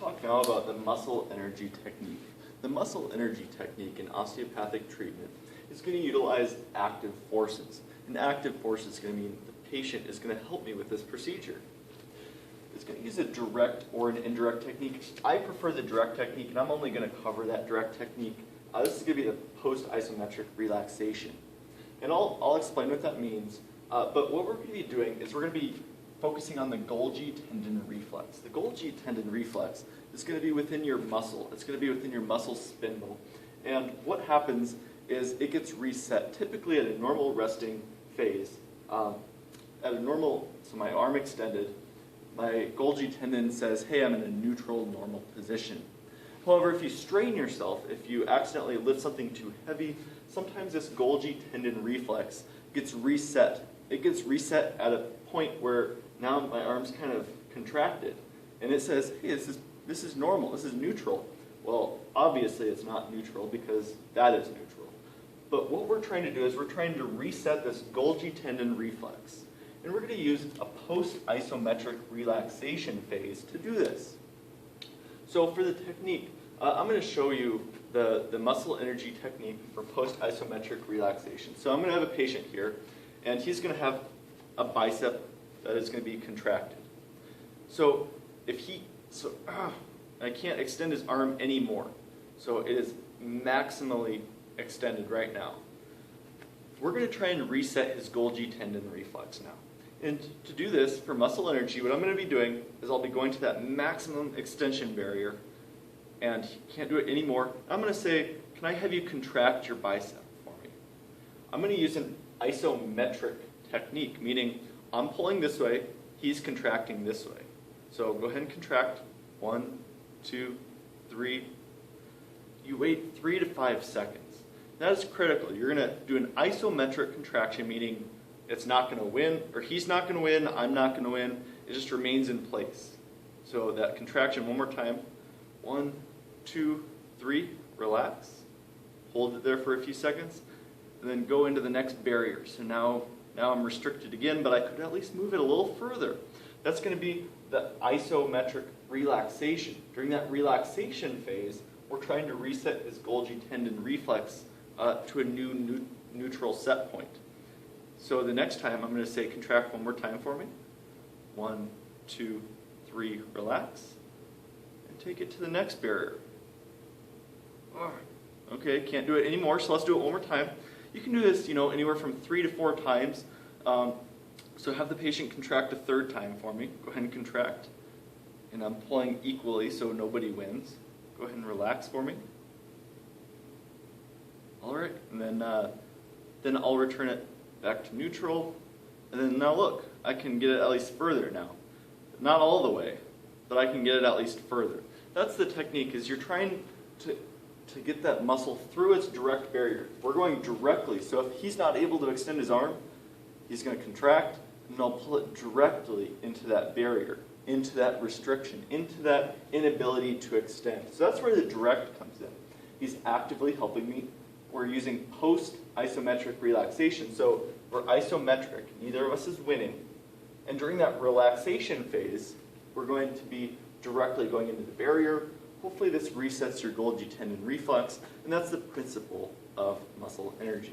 talk now about the muscle energy technique. The muscle energy technique in osteopathic treatment is going to utilize active forces. And active force is going to mean the patient is going to help me with this procedure. It's going to use a direct or an indirect technique. I prefer the direct technique, and I'm only going to cover that direct technique. This is going to be the post-isometric relaxation. And I'll explain what that means. But what we're going to be doing is we're going to be focusing on the Golgi tendon reflex. The Golgi tendon reflex is going to be within your muscle. It's going to be within your muscle spindle. And what happens is it gets reset, typically at a normal resting phase. So my arm extended, my Golgi tendon says, hey, I'm in a neutral, normal position. However, if you strain yourself, if you accidentally lift something too heavy, sometimes this Golgi tendon reflex gets reset. It gets reset at a point where now my arm's kind of contracted. And it says, hey, this is normal, this is neutral. Well, obviously it's not neutral because that is neutral. But what we're trying to do is we're trying to reset this Golgi tendon reflex. And we're going to use a post-isometric relaxation phase to do this. So for the technique, I'm going to show you the muscle energy technique for post-isometric relaxation. So I'm going to have a patient here, and he's going to have a bicep that is going to be contracted. So I can't extend his arm anymore. So it is maximally extended right now. We're going to try and reset his Golgi tendon reflex now. And to do this, for muscle energy, what I'm going to be doing is I'll be going to that maximum extension barrier, and he can't do it anymore. I'm going to say, can I have you contract your bicep for me? I'm going to use an isometric technique, meaning I'm pulling this way, he's contracting this way. So go ahead and contract. 1, 2, 3. You wait 3 to 5 seconds. That is critical. You're going to do an isometric contraction, meaning it's not going to win, or he's not going to win, I'm not going to win. It just remains in place. So that contraction one more time. 1, 2, 3, relax. Hold it there for a few seconds, and then go into the next barrier. So now I'm restricted again, but I could at least move it a little further. That's going to be the isometric relaxation. During that relaxation phase, we're trying to reset his Golgi tendon reflex to a new neutral set point. So the next time I'm going to say contract one more time for me. 1, 2, 3, relax. And take it to the next barrier. Okay, can't do it anymore, so let's do it one more time. You can do this, anywhere from 3 to 4 times. So have the patient contract a third time for me. Go ahead and contract. And I'm pulling equally so nobody wins. Go ahead and relax for me. All right, and then I'll return it back to neutral. And then now look, I can get it at least further now. Not all the way, but I can get it at least further. That's the technique, is you're trying to get that muscle through its direct barrier. We're going directly, so if he's not able to extend his arm, he's going to contract, and I'll pull it directly into that barrier, into that restriction, into that inability to extend. So that's where the direct comes in. He's actively helping me. We're using post-isometric relaxation, so we're isometric. Neither of us is winning. And during that relaxation phase, we're going to be directly going into the barrier. Hopefully this resets your Golgi tendon reflex, and that's the principle of muscle energy.